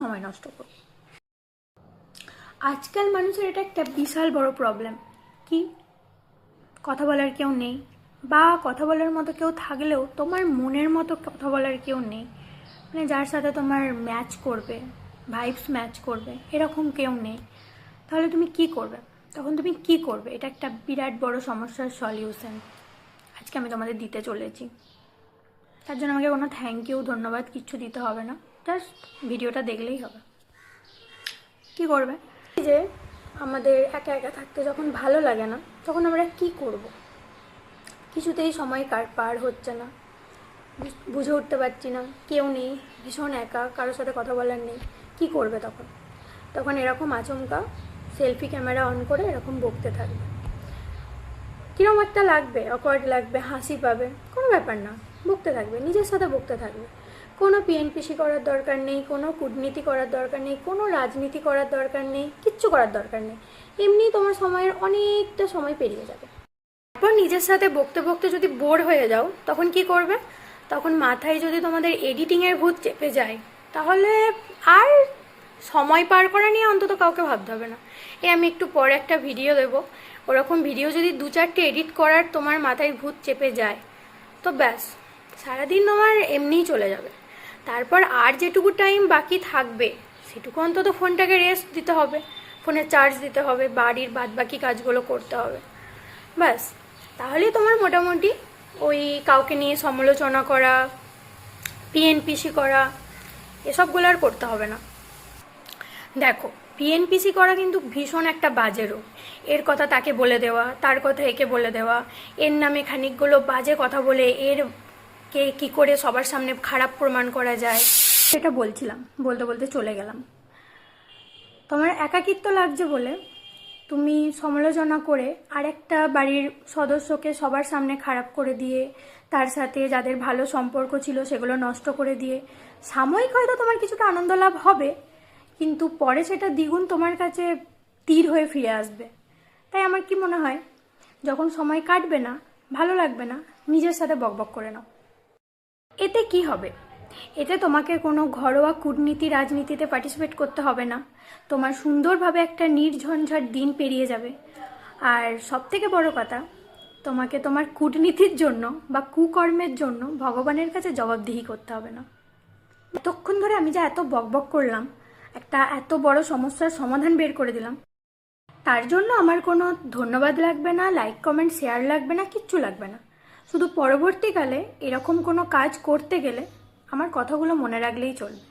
সময় নষ্ট করি। আজকাল মানুষের এটা একটা বিশাল বড় প্রবলেম, কি কথা বলার কেউ নেই, বা কথা বলার মতো কেউ থাকলেও তোমার মনের মতো কথা বলার কেউ নেই। মানে যার সাথে তোমার ম্যাচ করবে, ভাইবস ম্যাচ করবে, এরকম কেউ নেই। তাহলে তুমি কি করবে? তখন তুমি কি করবে? এটা একটা বিরাট বড় সমস্যার সলিউশন আজকে আমি তোমাদের দিতে চলেছি। তার জন্য আমাকে কোনো থ্যাংক ইউ ধন্যবাদ কিচ্ছু দিতে হবে না, জাস্ট ভিডিওটা দেখলেই হবে। কি করবে? যে আমাদের একা একা থাকতে যখন ভালো লাগে না, তখন আমরা কি করব? কিছুতেই সময় পার হচ্ছে না, বুঝে উঠতে পারছি না, কেউ নেই, ভীষণ একা, কারোর সাথে কথা বলার নেই। কি করবে তখন? তখন এরকম আচমকা সেলফি ক্যামেরা অন করে এরকম বকতে থাকবে। কীরকম একটা লাগবে, অকওয়ার্ড লাগবে, হাসি পাবে, কোনো ব্যাপার না, বকতে থাকবে, নিজের সাথে বকতে থাকবে। কোনো পিএনপিসি করার দরকার নেই, কোনো কূটনীতি করার দরকার নেই, কোনো রাজনীতি করার দরকার নেই, কিচ্ছু করার দরকার নেই। এমনি তোমার সময়ের অনেকটা সময় পেরিয়ে যাবে। তারপর নিজের সাথে বকতে বকতে যদি বোর হয়ে যাও, তখন কি করবে? তখন মাথায় যদি তোমাদের এডিটিংয়ের ভূত চেপে যায়, তাহলে আর সময় পার করা নিয়ে অন্তত কাউকে ভাবতে হবে না। আমি একটু পরে একটা ভিডিও দেবো, ওরকম ভিডিও যদি 2-4টে এডিট করার তোমার মাথায় ভূত চেপে যায়, তো ব্যাস সারাদিন তোমার এমনিই চলে যাবে। তারপর আর যেটুকু টাইম বাকি থাকবে, সেটুকু অন্তত ফোনটাকে রেস্ট দিতে হবে, ফোনে চার্জ দিতে হবে, বাড়ির বাদবাকি কাজগুলো করতে হবে। ব্যাস, তাহলেই তোমার মোটামুটি ওই কাউকে নিয়ে সমালোচনা করা, পিএনপিসি করা, এসবগুলো আর করতে হবে না। দেখো, পিএনপিসি করা কিন্তু ভীষণ একটা বাজে রোগ। এর কথা তাকে বলে দেওয়া, তার কথা একে বলে দেওয়া, এর নামে খানিকগুলো বাজে কথা বলে এর কে কী করে সবার সামনে খারাপ প্রমাণ করা যায়, সেটা বলছিলাম, বলতে বলতে চলে গেলাম। তোমার একাকিত্ব লাগছে বলে তুমি সমালোচনা করে আরেকটা বাড়ির সদস্যকে সবার সামনে খারাপ করে দিয়ে, তার সাথে যাদের ভালো সম্পর্ক ছিল সেগুলো নষ্ট করে দিয়ে, সাময়িক হয়তো তোমার কিছুটা আনন্দ লাভ হবে, কিন্তু পরে সেটা দ্বিগুণ তোমার কাছে তীর হয়ে ফিরে আসবে। তাই আমার কি মনে হয়, যখন সময় কাটবে না, ভালো লাগবে না, নিজের সাথে বকবক করে নাও। এতে কি হবে? এতে তোমাকে কোনো ঘরোয়া কূটনীতি রাজনীতিতে পার্টিসিপেট করতে হবে না, তোমার সুন্দরভাবে একটা নির্ঝঞ্ঝাট দিন পেরিয়ে যাবে। আর সবথেকে বড় কথা, তোমাকে তোমার কূটনীতির জন্য বা কুকর্মের জন্য ভগবানের কাছে জবাবদিহি করতে হবে না। এতক্ষণ ধরে আমি যে এত বকবক করলাম, একটা এত বড় সমস্যার সমাধান বের করে দিলাম, তার জন্য আমার কোনো ধন্যবাদ লাগবে না, লাইক কমেন্ট শেয়ার লাগবে না, কিচ্ছু লাগবে না। শুধু পরবর্তীকালে এরকম কোনো কাজ করতে গেলে আমার কথাগুলো মনে রাখলেই চলবে।